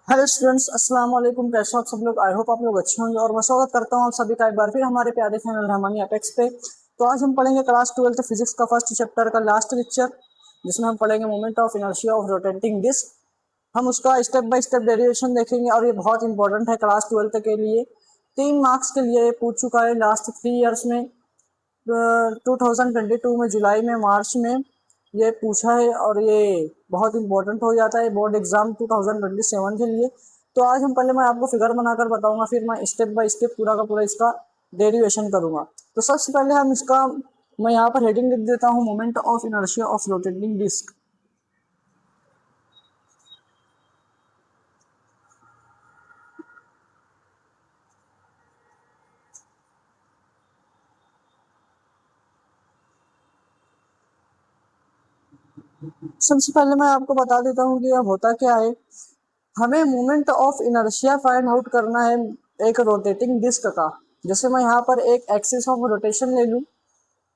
Hello students, अस्सलाम वालेकुम। कैसे हो आप सब लोग? आई होप आप लोग अच्छे होंगे और मैं स्वागत करता हूँ आप सभी का एक बार फिर हमारे प्यारे चैनल रहमानी एपेक्स पे। तो आज हम पढ़ेंगे क्लास 12 फिजिक्स का फर्स्ट चैप्टर का लास्ट लेक्चर, जिसमें हम पढ़ेंगे moment of inertia of rotating disc. हम उसका स्टेप बाय स्टेप डेरिवेशन देखेंगे और ये बहुत इंपॉर्टेंट है क्लास 12 के लिए। 3 मार्क्स के लिए ये पूछ चुका है लास्ट 3 ईयर्स में। 2022 में जुलाई में मार्च में ये पूछा है और ये बहुत इंपॉर्टेंट हो जाता है बोर्ड एग्जाम 2027 के लिए। तो आज हम पहले मैं आपको फिगर बनाकर बताऊंगा, फिर मैं स्टेप बाय स्टेप पूरा का पूरा इसका डेरिवेशन करूंगा। तो सबसे पहले हम इसका मैं यहाँ पर हेडिंग लिख देता हूँ, moment of inertia of rotating disc. सबसे पहले मैं आपको बता देता हूँ कि अब होता क्या है। हमें moment of inertia find out करना है एक रोटेटिंग डिस्क का। जैसे मैं यहाँ पर एक एक्सिस ऑफ रोटेशन ले लूँ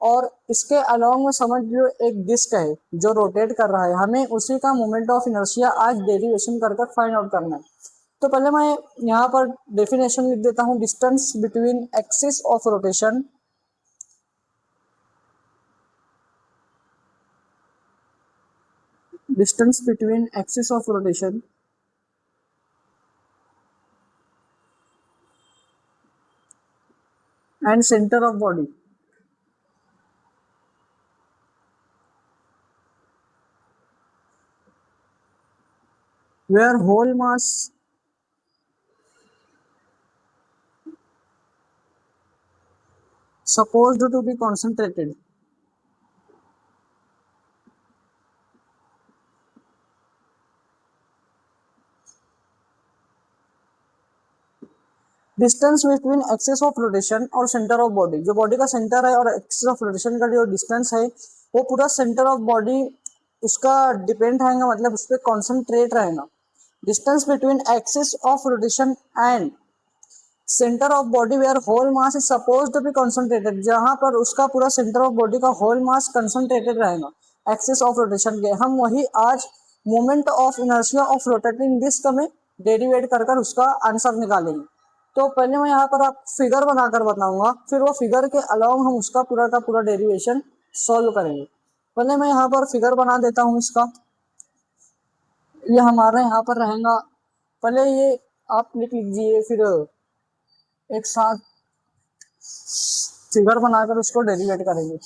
और इसके अलोंग में समझ लो एक डिस्क है जो रोटेट कर रहा है, हमें उसी का मोमेंट ऑफ इनर्शिया आज डेरिवेशन कर कर फाइंड आउट करना है। तो पहले मैं यहाँ पर डेफिनेशन लिख देता हूँ, distance between axis of rotation distance between axis of rotation and center of body where whole mass supposed to be concentrated. Distance between axis of rotation और सेंटर ऑफ बॉडी, जो बॉडी का centre है और axis of rotation का जो distance है वो पूरा सेंटर ऑफ बॉडी उसका डिपेंड रहेगा, मतलब उस पर कॉन्सेंट्रेट रहेगा। Distance between axis of rotation and centre of body where whole mass is suppose to be concentrated, जहां पर उसका पूरा सेंटर ऑफ बॉडी का होल मास कंसंट्रेटेड रहेगा एक्सिस ऑफ रोटेशन के। हम वही आज moment of inertia of rotating disc में डेरिवेट कर कर उसका आंसर निकालेंगे। तो पहले मैं यहाँ पर आप फिगर बनाकर बताऊंगा, फिर वो फिगर के अलावा हम उसका पूरा का पूरा डेरिवेशन सॉल्व करेंगे। पहले मैं यहाँ पर फिगर बना देता हूँ इसका। ये हमारा यहाँ पर रहेगा, पहले ये आप लिख लीजिए, फिर एक साथ फिगर बनाकर उसको डेरिवेट करेंगे।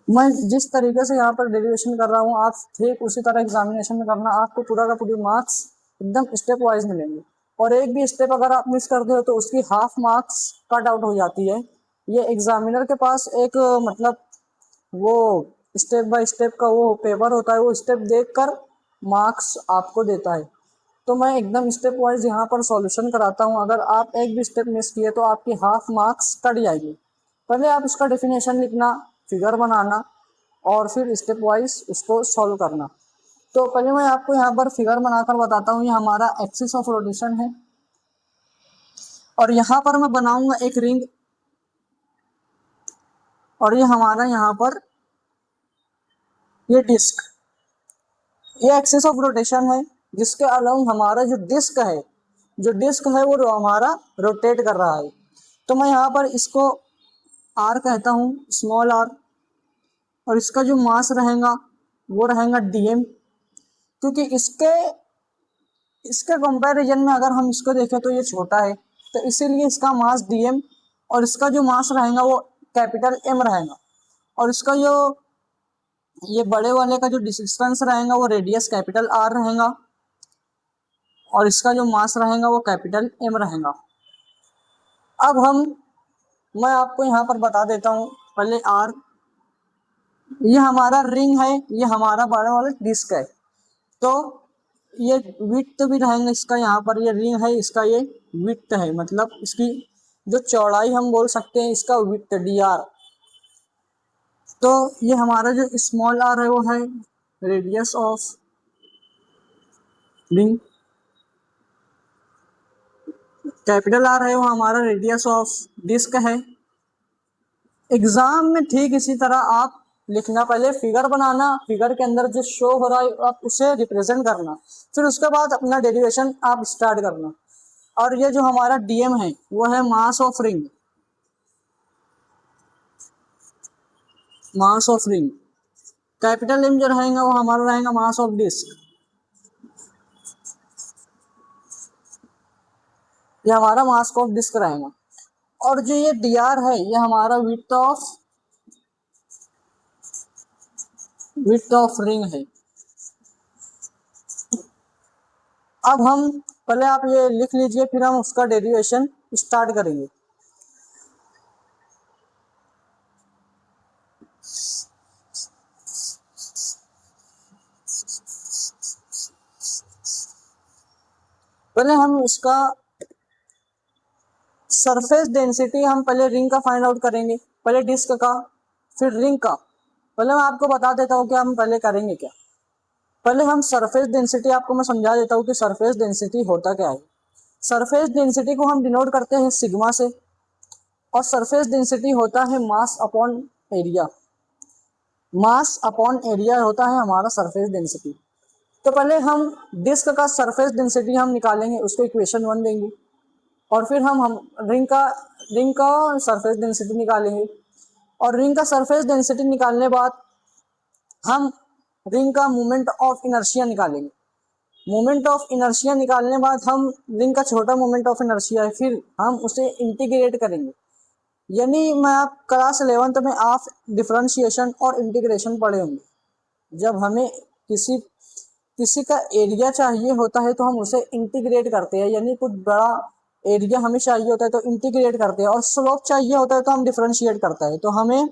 मैं जिस तरीके से यहाँ पर डेरिवेशन कर रहा हूँ आप ठीक उसी तरह एग्जामिनेशन में करना, आपको पूरा का पूरी मार्क्स एकदम स्टेप वाइज मिलेंगे। और एक भी स्टेप अगर आप मिस करते हो तो उसकी हाफ मार्क्स कट आउट हो जाती है। ये एग्जामिनर के पास एक मतलब वो स्टेप बाय स्टेप का वो पेपर होता है, वो स्टेप देख कर मार्क्स आपको देता है। तो मैं एकदम स्टेप वाइज यहाँ पर सॉल्यूशन कराता हूँ, अगर आप एक भी स्टेप मिस किए तो आपकी हाफ मार्क्स कट जाएगी। पहले आप उसका डेफिनेशन लिखना, फिगर बनाना और फिर स्टेप वाइज उसको सॉल्व करना। तो पहले मैं आपको यहाँ पर फिगर बनाकर बताता हूँ। ये हमारा एक्सिस ऑफ रोटेशन है और यहाँ पर मैं बनाऊंगा एक रिंग, और ये हमारा यहाँ पर ये डिस्क, ये एक्सिस ऑफ रोटेशन है, जिसके अलावा हमारा जो डिस्क है वो हमारा रोटेट कर रहा है। तो मैं यहाँ पर इसको आर कहता हूँ, स्मॉल आर, और इसका जो मास रहेगा वो रहेगा डीएम। क्योंकि इसके इसके कंपैरिजन में अगर हम इसको देखें तो ये छोटा है, तो इसीलिए इसका मास डीएम और इसका जो मास रहेगा वो कैपिटल एम रहेगा। और इसका जो ये बड़े वाले का जो डिस्टेंस रहेगा वो रेडियस कैपिटल आर रहेगा और इसका जो मास रहेगा वो कैपिटल एम रहेगा। अब मैं आपको यहाँ पर बता देता हूँ पहले आर। ये हमारा रिंग है, ये हमारा बड़ा वाला डिस्क है। तो ये विड्थ भी रहेगा इसका, यहाँ पर ये रिंग है, इसका ये विड्थ है, मतलब इसकी जो चौड़ाई हम बोल सकते हैं इसका विड्थ डी आर। तो ये हमारा जो स्मॉल आर है वो है radius of ring, capital R है वो हमारा रेडियस ऑफ डिस्क है। एग्जाम में ठीक इसी तरह आप लिखना, पहले फिगर बनाना, फिगर के अंदर जो शो हो रहा है आप उसे रिप्रेजेंट करना, फिर उसके बाद अपना डेरिवेशन आप स्टार्ट करना। और ये जो हमारा डीएम है वो है mass of ring, mass of ring. Capital M जो रहेगा वो हमारा रहेगा मास ऑफ डिस्क, ये हमारा मास ऑफ डिस्क रहेगा। और जो ये डी आर है ये हमारा विड्थ ऑफ रिंग है। अब हम पहले आप ये लिख लीजिए, फिर हम उसका डेरिवेशन स्टार्ट करेंगे। पहले हम इसका सरफेस डेंसिटी हम पहले रिंग का फाइंड आउट करेंगे, पहले डिस्क का फिर रिंग का। पहले मैं आपको बता देता हूँ कि हम पहले करेंगे क्या। पहले हम सरफेस डेंसिटी, आपको मैं समझा देता हूँ कि सरफेस डेंसिटी होता क्या है। सरफेस डेंसिटी को हम डिनोट करते हैं सिग्मा से, और सरफेस डेंसिटी होता है mass upon area, mass upon area होता है हमारा सरफेस डेंसिटी। तो पहले हम डिस्क का सरफेस डेंसिटी हम निकालेंगे, उसको इक्वेशन 1 देंगे, और फिर हम रिंग का सरफेस डेंसिटी निकालेंगे, और रिंग का सरफेस डेंसिटी निकालने बाद हम रिंग का मोमेंट ऑफ इनर्शिया निकालेंगे। मोमेंट ऑफ इनर्शिया निकालने बाद हम रिंग का छोटा मोमेंट ऑफ इनर्शिया है, फिर हम उसे इंटीग्रेट करेंगे। यानी मैं आप क्लास 11th में आप डिफरेंशिएशन और इंटीग्रेशन पढ़े होंगे। जब हमें किसी किसी का एरिया चाहिए होता है तो हम उसे इंटीग्रेट करते हैं, यानी कुछ बड़ा एरिया हमें चाहिए होता है तो इंटीग्रेट करते हैं, और स्लोप चाहिए होता है तो हम डिफरेंशिएट करते हैं। तो हमें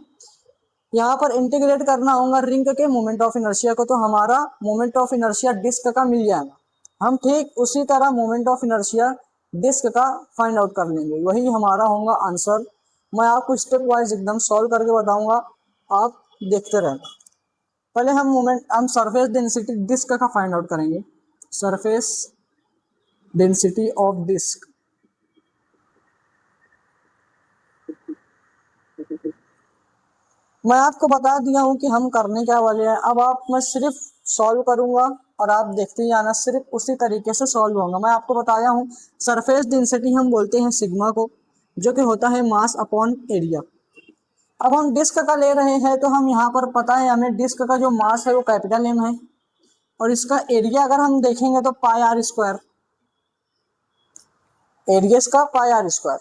यहाँ पर इंटीग्रेट करना होगा रिंग के मोमेंट ऑफ इनर्शिया को, तो हमारा मोमेंट ऑफ इनर्शिया डिस्क का मिल जाएगा। हम ठीक उसी तरह मोमेंट ऑफ इनर्शिया डिस्क का फाइंड आउट कर लेंगे, वही हमारा होगा आंसर। मैं आपको स्टेप वाइज एकदम सॉल्व करके बताऊंगा, आप देखते रहना। पहले हम सरफेस डेंसिटी डिस्क का फाइंड आउट करेंगे, सरफेस डेंसिटी ऑफ डिस्क। मैं आपको बता दिया हूं कि हम करने क्या वाले हैं। अब मैं सिर्फ सॉल्व करूंगा और आप देखते ही आना, सिर्फ उसी तरीके से सॉल्व होगा। मैं आपको बताया हूं सरफेस डेंसिटी हम बोलते हैं सिग्मा को, जो कि होता है मास अपॉन एरिया। अब हम डिस्क का ले रहे हैं तो हम यहाँ पर पता है हमें डिस्क का जो मास है वो कैपिटल एम है, और इसका एरिया अगर हम देखेंगे तो पाई आर स्क्वायर, एरिया इसका पाई आर स्क्वायर,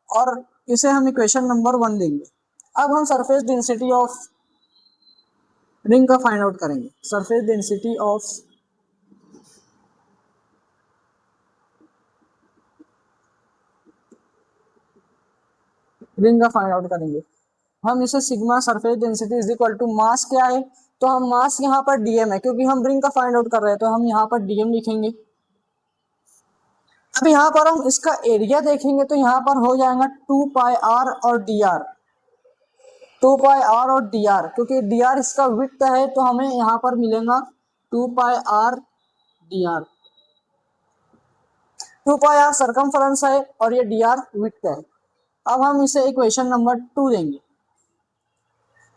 और इसे हम इक्वेशन नंबर 1 देंगे। अब हम सरफेस डेंसिटी ऑफ रिंग का फाइंड आउट करेंगे, सरफेस डेंसिटी ऑफ रिंग का फाइंड आउट करेंगे। हम इसे sigma surface density is equal to mass क्या है, तो हम मास यहाँ पर डीएम है, क्योंकि हम रिंग का फाइंड आउट कर रहे हैं तो हम यहाँ पर डीएम लिखेंगे। अब यहाँ पर हम इसका एरिया देखेंगे तो यहाँ पर हो जाएगा 2 पाई आर और डी आर, 2 पाई आर और डी आर, क्योंकि डी आर इसका विड्थ है तो हमें यहाँ पर मिलेगा 2 pi r d r. 2 pi r circumference है और ये डी आर विड्थ है। अब हम इसे इक्वेशन नंबर 2 देंगे।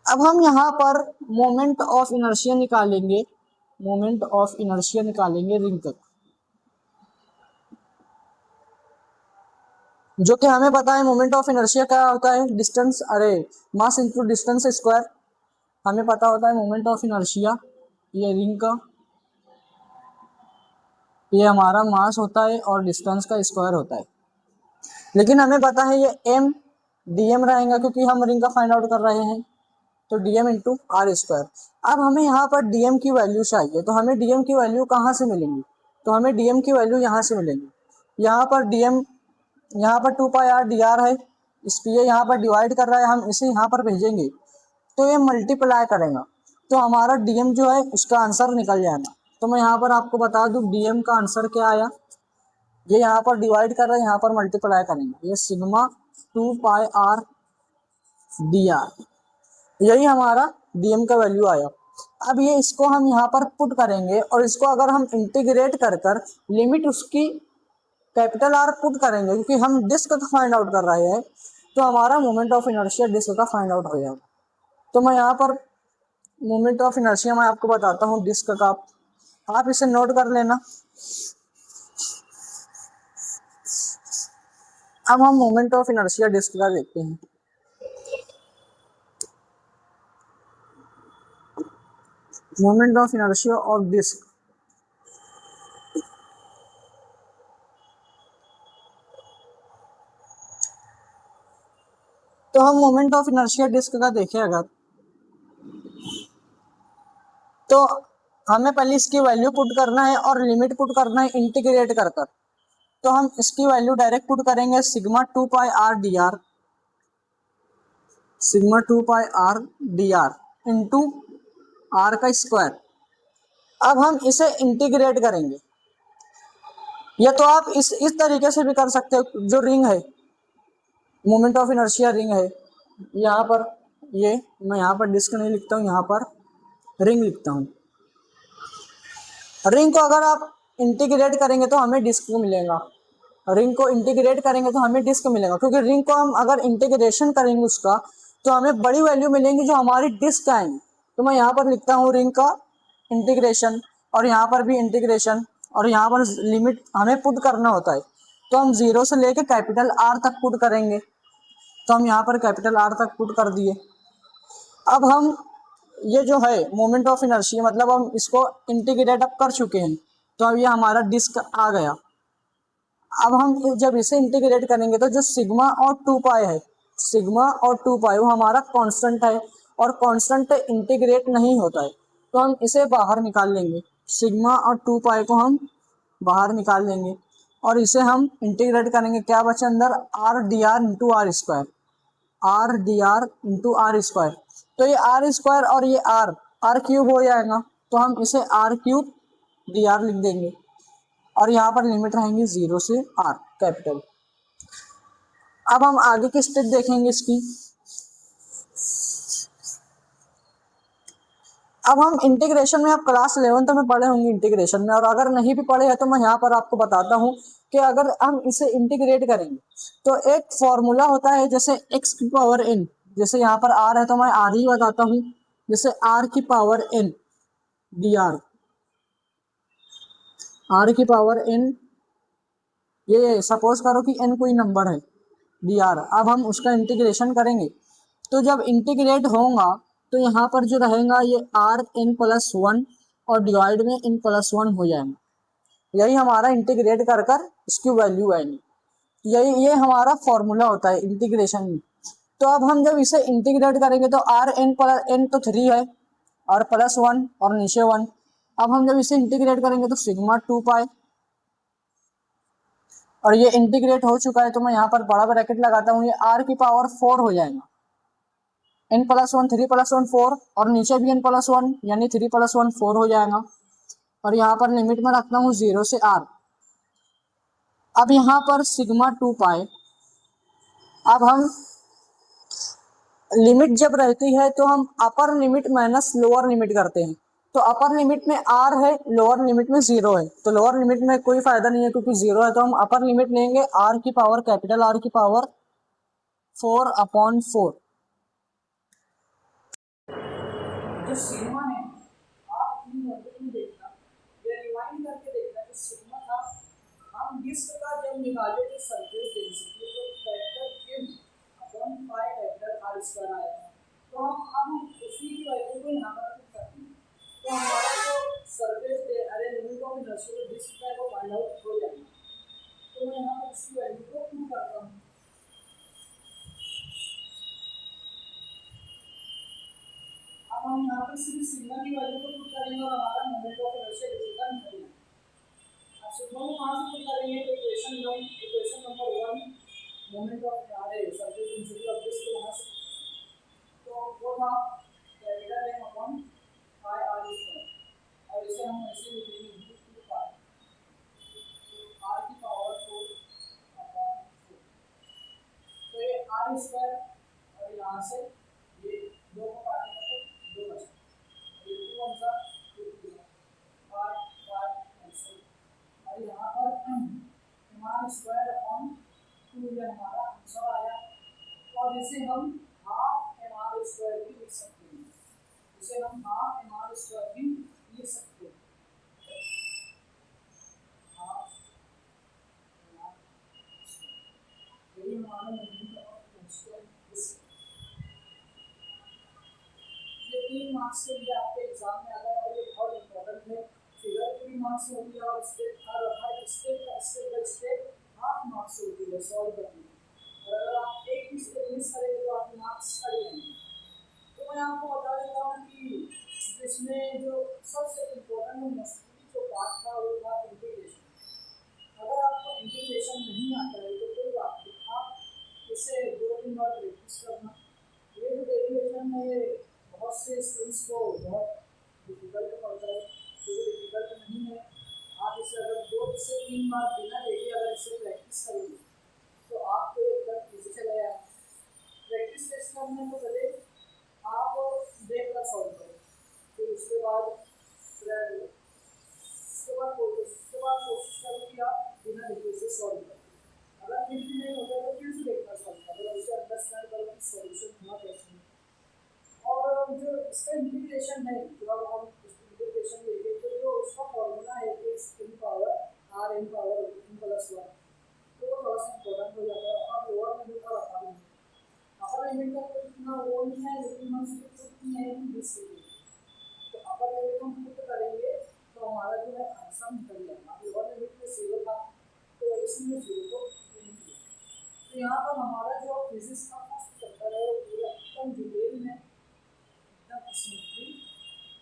अब हम यहाँ पर मोमेंट ऑफ इनर्शिया निकालेंगे, मोमेंट ऑफ इनर्शिया निकालेंगे रिंग तक, जो कि हमें पता है मोमेंट ऑफ इनर्शिया क्या होता है, डिस्टेंस, अरे मास इंटू डिस्टेंस स्क्वायर। हमें पता होता है मोमेंट ऑफ इनर्शिया ये रिंग का, ये हमारा मास होता है और डिस्टेंस का स्क्वायर होता है। लेकिन हमें पता है ये एम डीएम रहेगा, क्योंकि हम रिंग का फाइंड आउट कर रहे हैं, तो डीएम इंटू आर स्क्वायर। अब हमें यहाँ पर डीएम की वैल्यू चाहिए, तो हमें डीएम की वैल्यू कहाँ से मिलेंगी, तो हमें डीएम की वैल्यू यहाँ से मिलेंगी। यहाँ पर डीएम, यहाँ पर 2 पाई आर डी आर है, इसलिए यहाँ पर डिवाइड कर रहा है, हम इसे यहाँ पर भेजेंगे तो ये मल्टीप्लाई करेगा, तो हमारा डीएम जो है उसका आंसर निकल जाएगा। तो मैं यहाँ पर आपको बता दूं डीएम का आंसर क्या आया, ये यहाँ पर डिवाइड कर रहा है, यहाँ पर मल्टीप्लाई करेंगे, ये sigma 2 pi r d are, यही हमारा डीएम का वैल्यू आया। अब ये इसको हम यहाँ पर पुट करेंगे, और इसको अगर हम इंटीग्रेट कर लिमिट उसकी कैपिटल आर पुट करेंगे, क्योंकि हम डिस्क का फाइंड आउट कर रहे हैं, तो हमारा मोमेंट ऑफ इनर्शिया डिस्क का फाइंड आउट हो जाएगा। तो मैं यहाँ पर मोमेंट ऑफ इनर्शिया मैं आपको बताता हूँ डिस्क का, आप इसे नोट कर लेना। अब हम मोमेंट ऑफ इनर्शिया डिस्क का देखते हैं। Moment of inertia of disc, तो हम मोमेंट ऑफ इनर्शिया डिस्क का देखें अगर, तो हमें पहले इसकी वैल्यू पुट करना है और लिमिट पुट करना है इंटीग्रेट कर कर। तो हम इसकी वैल्यू डायरेक्ट पुट करेंगे sigma 2 pi r d r, sigma 2 pi r d r into r का स्क्वायर। अब हम इसे इंटीग्रेट करेंगे, या तो आप इस तरीके से भी कर सकते हो, जो रिंग है, मोमेंट ऑफ इनर्शिया रिंग है, यहाँ पर ये मैं यहाँ पर डिस्क नहीं लिखता हूँ, यहाँ पर रिंग लिखता हूँ। रिंग को अगर आप इंटीग्रेट करेंगे तो हमें डिस्क मिलेगा, रिंग को इंटीग्रेट करेंगे तो हमें डिस्क मिलेगा, क्योंकि रिंग को हम अगर इंटीग्रेशन करेंगे उसका तो हमें बड़ी वैल्यू मिलेंगी जो हमारी डिस्क आएंगी। तो मैं यहाँ पर लिखता हूँ रिंग का इंटीग्रेशन, और यहाँ पर भी इंटीग्रेशन, और यहाँ पर लिमिट हमें पुट करना होता है। तो हम 0 से लेके कैपिटल आर तक पुट करेंगे, तो हम यहाँ पर कैपिटल आर तक पुट कर दिए। अब हम ये जो है मोमेंट ऑफ इनर्शिया, मतलब हम इसको इंटीग्रेट अप कर चुके हैं, तो अब ये हमारा डिस्क आ गया। अब हम जब इसे इंटीग्रेट करेंगे तो जो सिग्मा और 2 पाई है, सिग्मा और 2 पाई वो हमारा कांस्टेंट है, और कांस्टेंट इंटीग्रेट नहीं होता है, तो हम इसे बाहर निकाल लेंगे। सिग्मा और 2 पाई को हम बाहर निकाल लेंगे और इसे हम इंटीग्रेट करेंगे, क्या बचे अंदर, r d r into r square, r d r into r square. तो ये आर स्क्वायर और ये आर क्यूब हो जाएगा, तो हम इसे आर क्यूब डी आर लिख देंगे, और यहाँ पर लिमिट रहेंगी 0 से आर कैपिटल। अब हम आगे की स्टेप देखेंगे इसकी। अब हम इंटीग्रेशन में, आप क्लास 11th में पढ़े होंगे इंटीग्रेशन में, और अगर नहीं भी पढ़े हैं तो मैं यहाँ पर आपको बताता हूँ कि अगर हम इसे इंटीग्रेट करेंगे तो एक फॉर्मूला होता है, जैसे x की पावर n, जैसे यहाँ पर r है तो मैं r ही बताता हूँ, जैसे r की पावर n डी r की पावर n, ये सपोज करो कि n कोई नंबर है डी आर। अब हम उसका इंटीग्रेशन करेंगे, तो जब इंटीग्रेट होगा तो यहाँ पर जो रहेगा ये आर एन प्लस वन और डिवाइड में n प्लस वन हो जाएगा। यही हमारा इंटीग्रेट कर कर इसकी वैल्यू आएगी। ये हमारा फॉर्मूला होता है इंटीग्रेशन में। तो अब हम जब इसे इंटीग्रेट करेंगे तो आर एन प्लस एन तो 3 है और प्लस वन और नीचे 1। अब हम जब इसे इंटीग्रेट करेंगे तो सिग्मा 2 पाई, और ये इंटीग्रेट हो चुका है तो मैं यहाँ पर बड़ा ब्रैकेट लगाता हूँ, ये आर की पावर 4 हो जाएगा। n plus one 3 plus one 4, और नीचे भी n प्लस वन यानी 3 प्लस वन 4 हो जाएगा, और यहाँ पर लिमिट में रखता हूँ 0 से r। अब यहाँ पर सिग्मा 2 पाई, अब हम लिमिट जब रहती है तो हम upper limit minus lower limit करते हैं। तो अपर लिमिट में r है, लोअर लिमिट में 0 है, तो लोअर लिमिट में कोई फायदा नहीं है क्योंकि 0 है, तो हम अपर लिमिट लेंगे r की पावर, कैपिटल R की पावर 4/4। जो सिग्मा है, आप इन वैल्यू में देखना, ये रिवाइंड करके देखना, जो सिग्मा था हम डिस्क का जब निकाले थे सरफेस डेंसिटी तो फैक्टर m अपॉन पाई फैक्टर r स्क्वायर आया है। तो हम उसी की वैल्यू को यहाँ पर पुट करते हैं, तो हमारा जो सरफेस अरे लिमिट ऑफ इनर्शिया डिस्क का वो फाइंड आउट हो जाएगा। तो मैं यहाँ पर इसकी वैल्यू को पुट करता हूँ। अब हम यहाँ पर सिर्फ सिग्मा की वैल्यू को पुट करेंगे और हमारा मोमेंट ऑफ इनर्शिया डिस्क निकलेगा। अब सिग्मा को कहाँ से पुट करेंगे, तो equation number 1 moment of surface density of disc यहाँ से, तो वो था capital M upon pi r square, और इसे हम ऐसे लिखेंगे 2 पाई r की पावर 4/4। तो ये r स्क्वायर, और यहाँ से ये 2 को काटेंगे तो 2 बचेगा, ये 2 अंसा 2 पाई कैंसिल, और यहाँ पर m स्क्वायर अपॉन 2 ये हमारा आंसर आया, और इसे हम हाफ mr स्क्वायर भी लिख सकते हैं। जिसे हम हाफ एम आर स्क्वायर भी लिख सकते हैं। हाफ एम आर यही हमारा मोमेंट ऑफ इनर्शिया डिस्क। ये 3 मार्क्स के लिए आपके एग्जाम में आता है और ये बहुत इंपॉर्टेंट है। फिगर के भी मार्क्स होगी और स्टेप हर स्टेप का step by step half marks होती है सॉल्व करने में। और अगर आप एक भी स्टेप मिस करेंगे तो आपके मार्क्स कट जाएंगे। तो मैं आपको बता देता हूँ कि इसमें जो सबसे इम्पोर्टेंट और मुश्किल जो पार्ट था वो था इंटीग्रेशन। अगर आपको इंटीग्रेशन नहीं आता है तो कोई बात नहीं, आप इसे 2-3 बार प्रैक्टिस करना। ये जो डेरिवेशन है बहुत से स्टूडेंट्स को बहुत डिफिकल्ट पड़ता है, तो ये डिफिकल्ट नहीं है। आप इसे अगर 2 से 3 बार बिना देखे अगर इसे प्रैक्टिस करेंगे तो आपको एकदम ईजी चलेगा। प्रैक्टिस टेस्ट करने को पहले आप देख कर सॉल्व करें, फिर उसके बाद कोशिश करें कि आप बिना देखे से सॉल्व करें। अगर फिर भी नहीं होता तो फिर से देखना सॉल्व करें, उसे अंडरस्टैंड करें कि सॉल्यूशन हुआ कैसे है। और जो इसका इंटीग्रेशन है, जो अब हम इंटीग्रेशन लेंगे तो जो उसका फॉर्मूला है x in power r n power n plus 1, तो वो थोड़ा सा इम्पोर्टेंट हो जाता है। और लोअर लिमिट और अपर लिमिट, अपर लिमिट का तो इतना वो नहीं है, लेकिन हम सिर्फ इतनी है कि दिस तो अपर लिमिट हम पुट करेंगे तो हमारा जो है आंसर निकल जाएगा। लोअर लिमिट में 0 था तो इसमें 0 को नहीं किया। तो यहाँ पर हमारा जो फिजिक्स का फर्स्ट चैप्टर है वो पूरा एकदम डिटेल में स्मूथली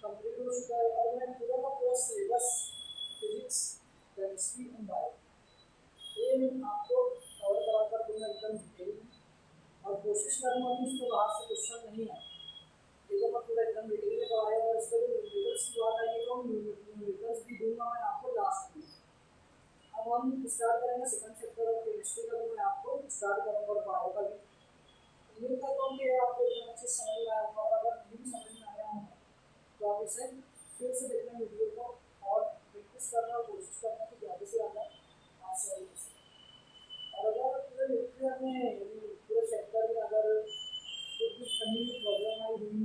कंप्लीट हो चुका है। और मैं पूरा का पूरा syllabus physics chemistry and bio ये आपको कवर करा कर दूंगा एकदम डिटेल में, और कोशिश करूँगा कि इसको बाहर से क्वेश्चन नहीं आए। देखो मैं पूरा एकदम डिटेल में करवाया और इसके लिए न्यूमेरिकल्स की बात आएगी तो न्यूमेरिकल्स भी दूंगा मैं आपको लास्ट में। अब हम स्टार्ट करेंगे सेकंड चैप्टर ऑफ केमिस्ट्री का, मैं आपको स्टार्ट करूँगा और बायो का भी। उम्मीद करता हूँ कि आपको एकदम अच्छे समझ में आया होगा। अगर नहीं समझ में आया हो तो आप इसे फिर से देखना वीडियो को और प्रैक्टिस करना और कोशिश करना कि ज़्यादा से ज़्यादा आंसर हो सके। और अगर पूरे लेक्चर में पूरे चैप्टर में अगर कुछ भी कहीं प्रॉब्लम आई हुई